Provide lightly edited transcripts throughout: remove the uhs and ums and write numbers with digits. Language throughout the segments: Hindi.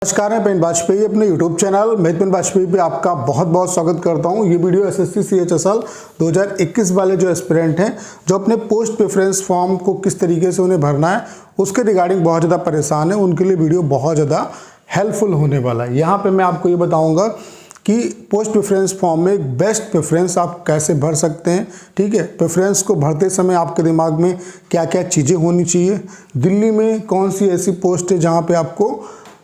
नमस्कार, मैं पेन वाजपेयी अपने YouTube चैनल पेन वाजपेयी पे आपका बहुत बहुत स्वागत करता हूं। ये वीडियो एसएससी CHSL 2021 वाले जो एस्पिरेंट हैं जो अपने पोस्ट प्रेफरेंस फॉर्म को किस तरीके से उन्हें भरना है उसके रिगार्डिंग बहुत ज़्यादा परेशान है, उनके लिए वीडियो बहुत ज़्यादा हेल्पफुल होने वाला है। यहाँ पर मैं आपको ये बताऊँगा कि पोस्ट प्रेफरेंस फॉर्म में एक बेस्ट प्रेफरेंस आप कैसे भर सकते हैं। ठीक है, प्रेफरेंस को भरते समय आपके दिमाग में क्या क्या चीज़ें होनी चाहिए, दिल्ली में कौन सी ऐसी पोस्ट है जहाँ पे आपको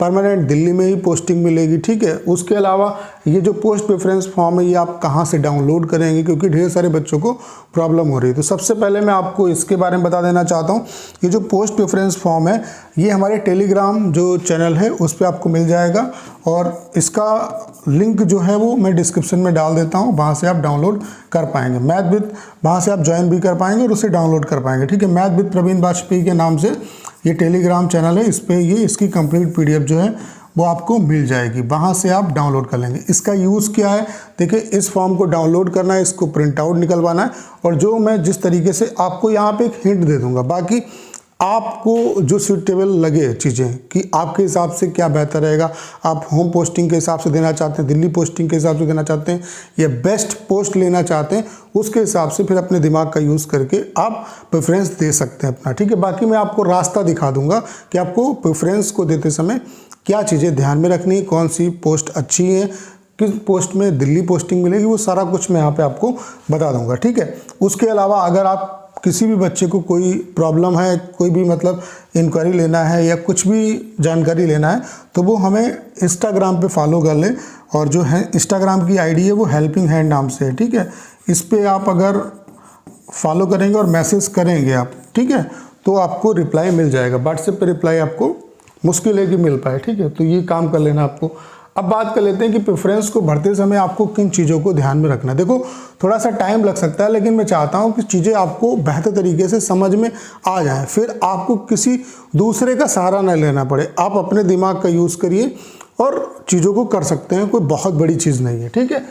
परमानेंट दिल्ली में ही पोस्टिंग मिलेगी। ठीक है, उसके अलावा ये जो पोस्ट प्रेफरेंस फॉर्म है ये आप कहाँ से डाउनलोड करेंगे, क्योंकि ढेर सारे बच्चों को प्रॉब्लम हो रही है। तो सबसे पहले मैं आपको इसके बारे में बता देना चाहता हूँ। ये जो पोस्ट प्रेफरेंस फॉर्म है ये हमारे टेलीग्राम जो चैनल है उस पर आपको मिल जाएगा और इसका लिंक जो है वो मैं डिस्क्रिप्शन में डाल देता हूँ, वहाँ से आप डाउनलोड कर पाएंगे। मैथ विद वहाँ से आप ज्वाइन भी कर पाएंगे और उसे डाउनलोड कर पाएंगे। ठीक है, मैथ विद प्रवीण वाजपेयी के नाम से ये टेलीग्राम चैनल है, इस पर ये इसकी कंप्लीट PDF जो है वो आपको मिल जाएगी, वहाँ से आप डाउनलोड कर लेंगे। इसका यूज़ क्या है, देखिए इस फॉर्म को डाउनलोड करना है, इसको प्रिंट आउट निकलवाना है और जो मैं जिस तरीके से आपको यहाँ पे एक हिंट दे दूँगा, बाकी आपको जो सूटेबल लगे चीज़ें कि आपके हिसाब से क्या बेहतर रहेगा, आप होम पोस्टिंग के हिसाब से देना चाहते हैं, दिल्ली पोस्टिंग के हिसाब से देना चाहते हैं या बेस्ट पोस्ट लेना चाहते हैं, उसके हिसाब से फिर अपने दिमाग का यूज़ करके आप प्रेफरेंस दे सकते हैं अपना। ठीक है, बाकी मैं आपको रास्ता दिखा दूंगा कि आपको प्रेफरेंस को देते समय क्या चीज़ें ध्यान में रखनी है, कौन सी पोस्ट अच्छी है, किस पोस्ट में दिल्ली पोस्टिंग मिलेगी, वो सारा कुछ मैं यहाँ पे आपको बता दूंगा। ठीक है, उसके अलावा अगर आप किसी भी बच्चे को कोई प्रॉब्लम है, कोई भी मतलब इंक्वायरी लेना है या कुछ भी जानकारी लेना है तो वो हमें इंस्टाग्राम पे फॉलो कर लें और जो है इंस्टाग्राम की ID है वो हेल्पिंग हैंड नाम से है। ठीक है, इस पे आप अगर फॉलो करेंगे और मैसेज करेंगे आप, ठीक है, तो आपको रिप्लाई मिल जाएगा। व्हाट्सएप पे रिप्लाई आपको मुश्किल है कि मिल पाए। ठीक है, तो ये काम कर लेना आपको। अब बात कर लेते हैं कि प्रेफरेंस को भरते समय आपको किन चीज़ों को ध्यान में रखना है। देखो थोड़ा सा टाइम लग सकता है, लेकिन मैं चाहता हूं कि चीज़ें आपको बेहतर तरीके से समझ में आ जाएं, फिर आपको किसी दूसरे का सहारा न लेना पड़े। आप अपने दिमाग का यूज़ करिए और चीज़ों को कर सकते हैं, कोई बहुत बड़ी चीज़ नहीं है। ठीक है,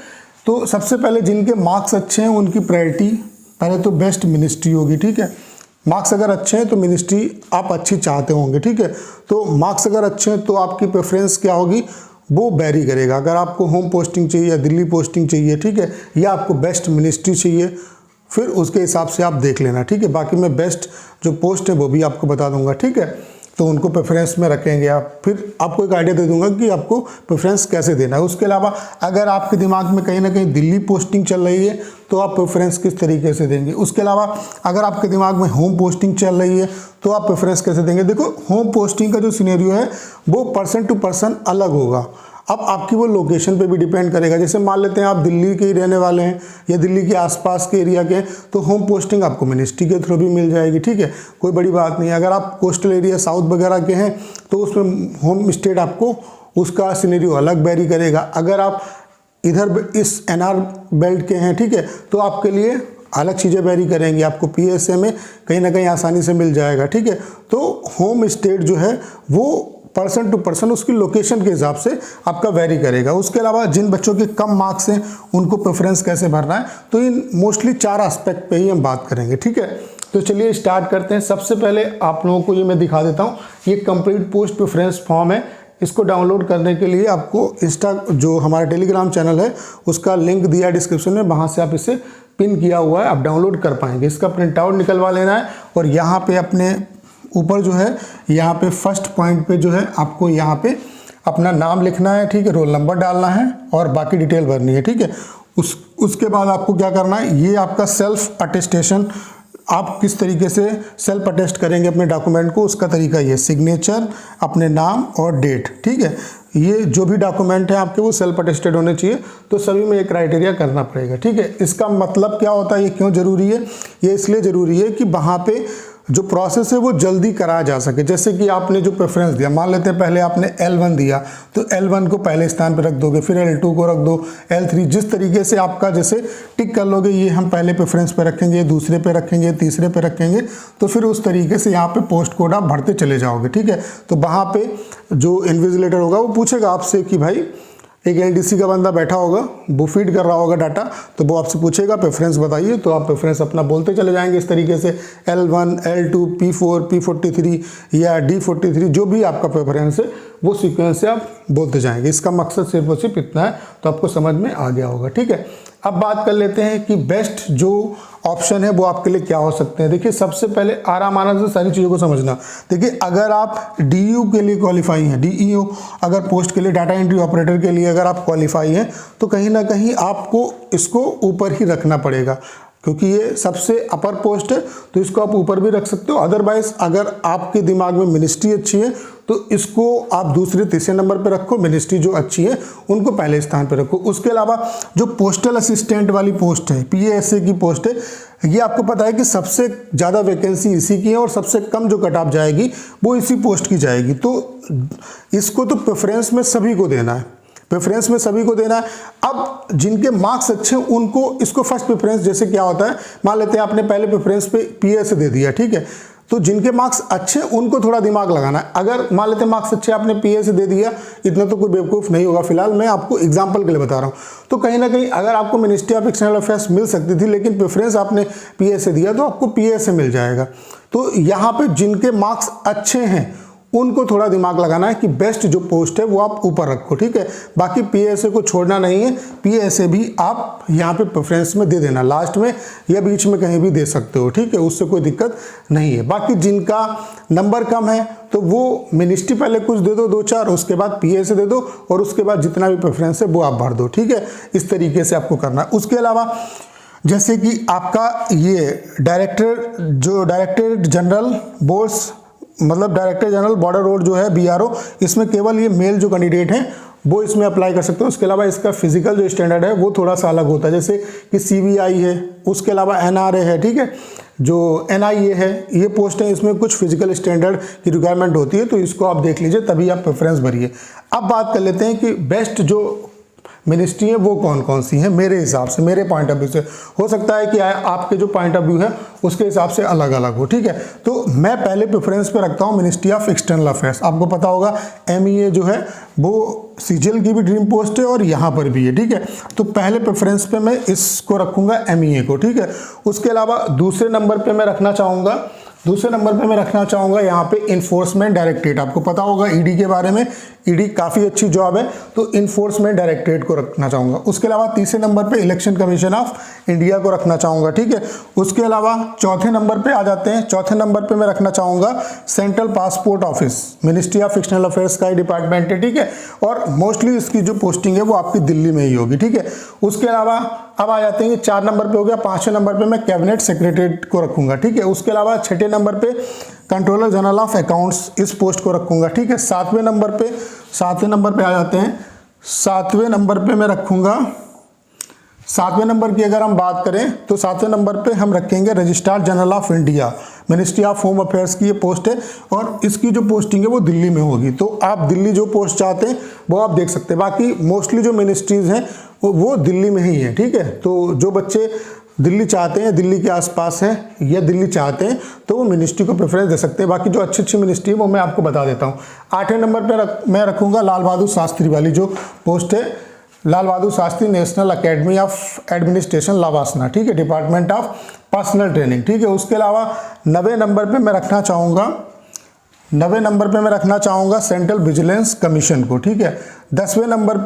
तो सबसे पहले जिनके मार्क्स अच्छे हैं उनकी प्रायोरिटी पहले तो बेस्ट मिनिस्ट्री होगी। ठीक है, मार्क्स अगर अच्छे हैं तो मिनिस्ट्री आप अच्छी चाहते होंगे। ठीक है, तो मार्क्स अगर अच्छे हैं तो आपकी प्रेफरेंस क्या होगी वो वेरी करेगा। अगर आपको होम पोस्टिंग चाहिए या दिल्ली पोस्टिंग चाहिए, ठीक है, या आपको बेस्ट मिनिस्ट्री चाहिए, फिर उसके हिसाब से आप देख लेना। ठीक है, बाकी मैं बेस्ट जो पोस्ट है वो भी आपको बता दूंगा। ठीक है, तो उनको प्रेफरेंस में रखेंगे आप, फिर आपको एक आइडिया दे दूंगा कि आपको प्रेफरेंस कैसे देना है। उसके अलावा अगर आपके दिमाग में कहीं ना कहीं दिल्ली पोस्टिंग चल रही है तो आप प्रेफरेंस किस तरीके से देंगे। उसके अलावा अगर आपके दिमाग में होम पोस्टिंग चल रही है तो आप प्रेफरेंस कैसे देंगे। देखो होम पोस्टिंग का जो सिनेरियो है वो पर्सन टू पर्सन अलग होगा। अब आपकी वो लोकेशन पे भी डिपेंड करेगा। जैसे मान लेते हैं आप दिल्ली के ही रहने वाले हैं या दिल्ली के आसपास के एरिया के, तो होम पोस्टिंग आपको मिनिस्ट्री के थ्रू भी मिल जाएगी। ठीक है, कोई बड़ी बात नहीं है। अगर आप कोस्टल एरिया साउथ वगैरह के हैं तो उसमें होम स्टेट आपको उसका सिनेरियो अलग वेरी करेगा। अगर आप इधर इस NR बेल्ट के हैं, ठीक है, तो आपके लिए अलग चीज़ें वेरी करेंगी। आपको PSA में कहीं ना कहीं आसानी से मिल जाएगा। ठीक है, तो होम स्टेट जो है वो पर्सन टू पर्सन उसकी लोकेशन के हिसाब से आपका वेरी करेगा। उसके अलावा जिन बच्चों के कम मार्क्स हैं उनको प्रेफरेंस कैसे भरना है, तो इन मोस्टली 4 एस्पेक्ट पे ही हम बात करेंगे। ठीक है, तो चलिए स्टार्ट करते हैं। सबसे पहले आप लोगों को ये मैं दिखा देता हूँ, ये कंप्लीट पोस्ट प्रेफरेंस फॉर्म है। इसको डाउनलोड करने के लिए आपको जो हमारा टेलीग्राम चैनल है उसका लिंक दिया है डिस्क्रिप्शन में, वहाँ से आप इसे पिन किया हुआ है, आप डाउनलोड कर पाएंगे। इसका प्रिंट आउट निकलवा लेना है और यहाँ पे अपने ऊपर जो है यहाँ पे फर्स्ट पॉइंट पे जो है आपको यहाँ पे अपना नाम लिखना है। ठीक है, रोल नंबर डालना है और बाकी डिटेल भरनी है। ठीक है, उसके बाद आपको क्या करना है, ये आपका सेल्फ अटेस्टेशन, आप किस तरीके से सेल्फ अटेस्ट करेंगे अपने डॉक्यूमेंट को, उसका तरीका ये सिग्नेचर, अपने नाम और डेट। ठीक है, ये जो भी डॉक्यूमेंट है आपके वो सेल्फ अटेस्टेड होने चाहिए, तो सभी में ये क्राइटेरिया करना पड़ेगा। ठीक है, इसका मतलब क्या होता है, ये क्यों ज़रूरी है, ये इसलिए ज़रूरी है कि वहाँ पे जो प्रोसेस है वो जल्दी कराया जा सके। जैसे कि आपने जो प्रेफरेंस दिया, मान लेते हैं पहले आपने L1 दिया तो L1 को पहले स्थान पर रख दोगे, फिर L2 को रख दो, L3, जिस तरीके से आपका जैसे टिक कर लोगे, ये हम पहले प्रेफरेंस पे रखेंगे, दूसरे पे रखेंगे, तीसरे पे रखेंगे, तो फिर उस तरीके से यहाँ पे पोस्ट कोड आप भरते चले जाओगे। ठीक है, तो वहाँ पे जो इन्विजिलेटर होगा वो पूछेगा आपसे कि भाई एक LDC का बंदा बैठा होगा, वो फीड कर रहा होगा डाटा, तो वो आपसे पूछेगा प्रेफरेंस बताइए, तो आप प्रेफरेंस अपना बोलते चले जाएंगे इस तरीके से L1, L2, P4, P43 या D43 जो भी आपका प्रेफरेंस है वो सीक्वेंस से आप बोलते जाएंगे। इसका मकसद सिर्फ और सिर्फ इतना है, तो आपको समझ में आ गया होगा। ठीक है, अब बात कर लेते हैं कि बेस्ट जो ऑप्शन है वो आपके लिए क्या हो सकते हैं। देखिए, सबसे पहले आराम आराम से सारी चीज़ों को समझना। देखिए, अगर आप DEO के लिए क्वालिफाई हैं, DEO अगर पोस्ट के लिए, डाटा एंट्री ऑपरेटर के लिए अगर आप क्वालिफाई हैं, तो कहीं ना कहीं आपको इसको ऊपर ही रखना पड़ेगा, क्योंकि ये सबसे अपर पोस्ट है, तो इसको आप ऊपर भी रख सकते हो। अदरवाइज अगर आपके दिमाग में मिनिस्ट्री अच्छी है तो इसको आप दूसरे तीसरे नंबर पे रखो, मिनिस्ट्री जो अच्छी है उनको पहले स्थान पे रखो। उसके अलावा जो पोस्टल असिस्टेंट वाली पोस्ट है, PASA की पोस्ट है, ये आपको पता है कि सबसे ज़्यादा वैकेंसी इसी की है और सबसे कम जो कट ऑफ जाएगी वो इसी पोस्ट की जाएगी। तो इसको तो प्रेफरेंस में सभी को देना है, प्रेफरेंस में सभी को देना है। अब जिनके मार्क्स अच्छे हैं उनको इसको फर्स्ट प्रेफरेंस, जैसे क्या होता है, मान लेते हैं आपने पहले प्रेफरेंस पे PASA दे दिया, ठीक है, तो जिनके मार्क्स अच्छे उनको थोड़ा दिमाग लगाना है। अगर मान लेते हैं मार्क्स अच्छे आपने PASA दे दिया, इतना तो कोई बेवकूफ़ नहीं होगा, फिलहाल मैं आपको एग्जांपल के लिए बता रहा हूँ। तो कहीं ना कहीं अगर आपको मिनिस्ट्री ऑफ एक्सटर्नल अफेयर्स मिल सकती थी, लेकिन प्रेफरेंस आपने PASA दिया तो आपको PASA मिल जाएगा। तो यहाँ पे जिनके मार्क्स अच्छे हैं उनको थोड़ा दिमाग लगाना है कि बेस्ट जो पोस्ट है वो आप ऊपर रखो। ठीक है, बाकी PASA को छोड़ना नहीं है, PASA भी आप यहाँ पे प्रेफरेंस में दे देना, लास्ट में या बीच में कहीं भी दे सकते हो। ठीक है, उससे कोई दिक्कत नहीं है। बाकी जिनका नंबर कम है तो वो मिनिस्ट्री पहले कुछ दे दो, 2-4, उसके बाद PASA दे दो और उसके बाद जितना भी प्रेफरेंस है वो आप भर दो। ठीक है, इस तरीके से आपको करना है। उसके अलावा जैसे कि आपका ये डायरेक्टर जनरल बोर्ड्स, मतलब डायरेक्टर जनरल बॉर्डर रोड जो है BRO, इसमें केवल ये मेल जो कैंडिडेट हैं वो इसमें अप्लाई कर सकते हो। उसके अलावा इसका फिजिकल जो स्टैंडर्ड है वो थोड़ा सा अलग होता है, जैसे कि CBI है, उसके अलावा NRA है, ठीक है, जो NIA है, ये पोस्ट है, इसमें कुछ फिजिकल स्टैंडर्ड की रिक्वायरमेंट होती है, तो इसको आप देख लीजिए, तभी आप प्रेफरेंस भरिए। अब बात कर लेते हैं कि बेस्ट जो मिनिस्ट्री है वो कौन कौन सी हैं। मेरे हिसाब से, मेरे पॉइंट ऑफ व्यू से, हो सकता है कि आपके जो पॉइंट ऑफ व्यू है उसके हिसाब से अलग अलग हो। ठीक है, तो मैं पहले प्रेफरेंस पे रखता हूँ मिनिस्ट्री ऑफ एक्सटर्नल अफेयर्स। आपको पता होगा MEA जो है वो CGL की भी ड्रीम पोस्ट है और यहाँ पर भी है। ठीक है, तो पहले प्रेफरेंस पे मैं इसको रखूँगा, MEA को। ठीक है, उसके अलावा दूसरे नंबर पर मैं रखना चाहूँगा यहाँ पे इन्फोर्समेंट डायरेक्टरेट। आपको पता होगा ED के बारे में, ED काफ़ी अच्छी जॉब है, तो इन्फोर्समेंट डायरेक्टरेट को रखना चाहूँगा। उसके अलावा तीसरे नंबर पे इलेक्शन कमीशन ऑफ इंडिया को रखना चाहूँगा। ठीक है, उसके अलावा चौथे नंबर पे आ जाते हैं। चौथे नंबर पे मैं रखना चाहूँगा central passport office, ministry of external affairs का ही डिपार्टमेंट है। ठीक है, और मोस्टली इसकी जो पोस्टिंग है वो आपकी दिल्ली में ही होगी। ठीक है, उसके अलावा अब आ जाते हैं, 4 नंबर पे हो गया। 5वें नंबर पे मैं कैबिनेट सेक्रेटरीट को रखूंगा। ठीक है, उसके अलावा 6ठे नंबर पे कंट्रोलर जनरल ऑफ अकाउंट्स, इस पोस्ट को रखूंगा। ठीक है, 7वें नंबर पे आ जाते हैं। 7वें नंबर पे मैं रखूंगा, 7वें नंबर की अगर हम बात करें तो 7वें नंबर पे हम रखेंगे registrar general of India, ministry of home affairs की ये पोस्ट है और इसकी जो पोस्टिंग है वो दिल्ली में होगी। तो आप दिल्ली जो पोस्ट चाहते हैं वो आप देख सकते हैं। बाकी मोस्टली जो मिनिस्ट्रीज हैं वो दिल्ली में ही है। ठीक है, तो जो बच्चे दिल्ली चाहते हैं, दिल्ली के आसपास हैं या दिल्ली चाहते हैं, तो वो मिनिस्ट्री को प्रेफरेंस दे सकते हैं। बाकी जो अच्छी अच्छी मिनिस्ट्री है वो मैं आपको बता देता हूँ। 8वें नंबर पर मैं रखूँगा लाल बहादुर शास्त्री वाली जो पोस्ट है, Lal Bahadur Shastri national academy of administration लावासना। ठीक है, डिपार्टमेंट ऑफ पर्सनल ट्रेनिंग। ठीक है, उसके अलावा 9वें नंबर पे मैं रखना चाहूँगा सेंट्रल विजिलेंस कमीशन को। ठीक है, 10वें नंबर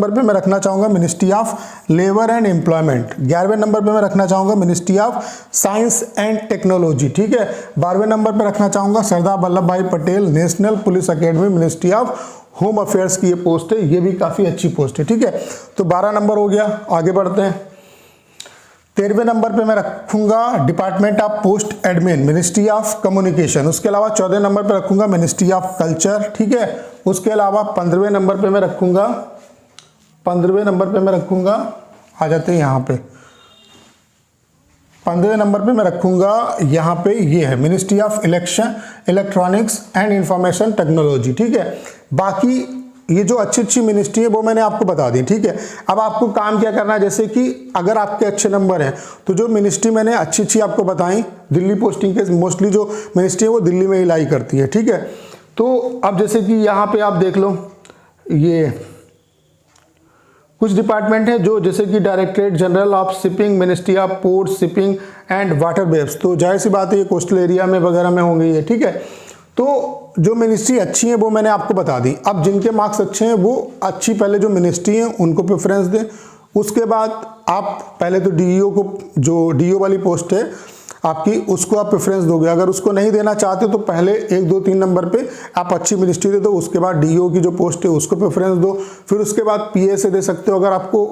पे मैं रखना चाहूँगा ministry of labour and employment. 11वें नंबर पे मैं रखना चाहूँगा ministry of science and technology. ठीक है, 12वें नंबर पे रखना चाहूँगा सरदार वल्लभ भाई Patel national police academy, ministry of home affairs की ये पोस्ट है, ये भी काफ़ी अच्छी पोस्ट है। ठीक है, तो 12 नंबर हो गया। आगे बढ़ते हैं। 13वें नंबर पे मैं रखूंगा department of post admin, ministry of communication. उसके अलावा 14वें नंबर पे रखूंगा मिनिस्ट्री ऑफ कल्चर। ठीक है, उसके अलावा 15वें नंबर पे मैं रखूंगा आ जाते हैं यहाँ पे 15वें नंबर पे मैं रखूंगा यहाँ पे ये है ministry of electronics and information technology. ठीक है, बाकी ये जो अच्छी अच्छी मिनिस्ट्री है वो मैंने आपको बता दी। ठीक है, अब आपको काम क्या करना है, जैसे कि अगर आपके अच्छे नंबर हैं तो जो मिनिस्ट्री मैंने अच्छी अच्छी आपको बताई, दिल्ली पोस्टिंग के मोस्टली जो मिनिस्ट्री है वो दिल्ली में ही लाई करती है। ठीक है, तो अब जैसे कि यहाँ पे आप देख लो, ये कुछ डिपार्टमेंट है जो जैसे कि directorate general of shipping, ministry of port shipping and water waves, तो जाहिर सी बात है ये कोस्टल एरिया में वगैरह में होंगी ये। ठीक है, तो जो मिनिस्ट्री अच्छी है वो मैंने आपको बता दी। अब जिनके मार्क्स अच्छे हैं वो अच्छी पहले जो मिनिस्ट्री है उनको प्रेफरेंस दें। उसके बाद आप पहले तो डीईओ को, जो डीईओ वाली पोस्ट है आपकी, उसको आप प्रेफरेंस दोगे। अगर उसको नहीं देना चाहते तो पहले 1, 2, 3 नंबर पे आप अच्छी मिनिस्ट्री दे दो। उसके बाद डीईओ की जो पोस्ट है उसको प्रेफरेंस दो। फिर उसके बाद पीएसए दे सकते हो। अगर आपको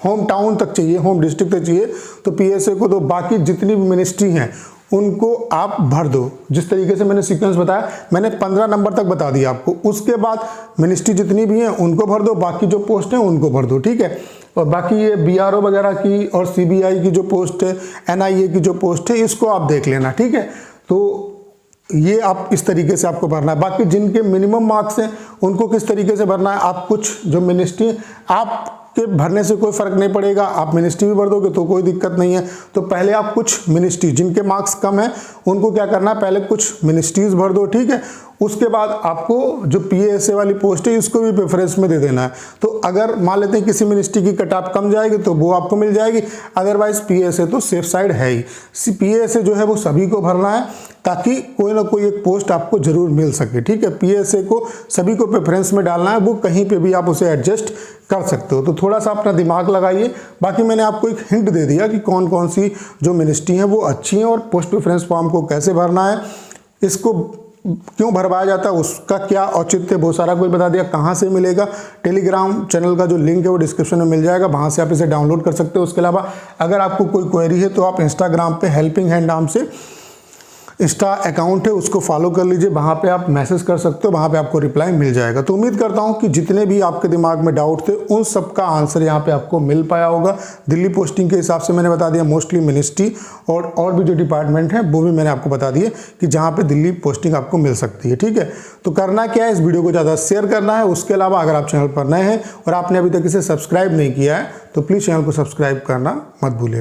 होम टाउन तक चाहिए, होम डिस्ट्रिक्ट तक चाहिए तो पीएसए को दो। बाकी जितनी भी मिनिस्ट्री हैं उनको आप भर दो। जिस तरीके से मैंने सीक्वेंस बताया, मैंने 15 नंबर तक बता दिया आपको। उसके बाद मिनिस्ट्री जितनी भी हैं उनको भर दो, बाकी जो पोस्ट हैं उनको भर दो, ठीक है। और बाकी ये बीआरओ वगैरह की और सीबीआई की जो पोस्ट है, एनआईए की जो पोस्ट है, इसको आप देख लेना, ठीक है। तो ये आप इस तरीके से आपको भरना है। बाकी जिनके मिनिमम मार्क्स हैं उनको किस तरीके से भरना है, आप कुछ जो मिनिस्ट्री आप के भरने से कोई फर्क नहीं पड़ेगा, आप मिनिस्ट्री भी भर दोगे तो कोई दिक्कत नहीं है। तो पहले आप कुछ मिनिस्ट्री, जिनके मार्क्स कम है उनको क्या करना है, पहले कुछ मिनिस्ट्रीज भर दो, ठीक है। उसके बाद आपको जो पीएसए वाली पोस्ट है इसको भी प्रेफरेंस में दे देना है। तो अगर मान लेते हैं किसी मिनिस्ट्री की कट ऑफ कम जाएगी तो वो आपको मिल जाएगी, अदरवाइज पीएसए तो सेफ साइड है ही। पीएसए जो है वो सभी को भरना है ताकि कोई ना कोई एक पोस्ट आपको जरूर मिल सके, ठीक है। पीएसए को सभी को प्रेफरेंस में डालना है, वो कहीं पे भी आप उसे एडजस्ट कर सकते हो। तो थोड़ा सा अपना दिमाग लगाइए। बाकी मैंने आपको एक हिंट दे दिया कि कौन कौन सी जो मिनिस्ट्री हैं वो अच्छी हैं और पोस्ट प्रेफरेंस फॉर्म को कैसे भरना है, इसको क्यों भरवाया जाता है, उसका क्या औचित्य, बहुत सारा कोई बता दिया। कहाँ से मिलेगा, टेलीग्राम चैनल का जो लिंक है वो डिस्क्रिप्शन में मिल जाएगा, वहाँ से आप इसे डाउनलोड कर सकते हो। उसके अलावा अगर आपको कोई क्वेरी है तो आप इंस्टाग्राम पे हेल्पिंग हैंड नाम से इंस्टा अकाउंट है, उसको फॉलो कर लीजिए, वहाँ पे आप मैसेज कर सकते हो, वहाँ पे आपको रिप्लाई मिल जाएगा। तो उम्मीद करता हूँ कि जितने भी आपके दिमाग में डाउट थे उन सब का आंसर यहाँ पे आपको मिल पाया होगा। दिल्ली पोस्टिंग के हिसाब से मैंने बता दिया, मोस्टली मिनिस्ट्री और भी जो डिपार्टमेंट है वो भी मैंने आपको बता दिए कि जहाँ पे दिल्ली पोस्टिंग आपको मिल सकती है, ठीक है। तो करना क्या है, इस वीडियो को ज़्यादा शेयर करना है। उसके अलावा अगर आप चैनल पर नए हैं और आपने अभी तक इसे सब्सक्राइब नहीं किया है तो प्लीज़ चैनल को सब्सक्राइब करना मत भूलिएगा।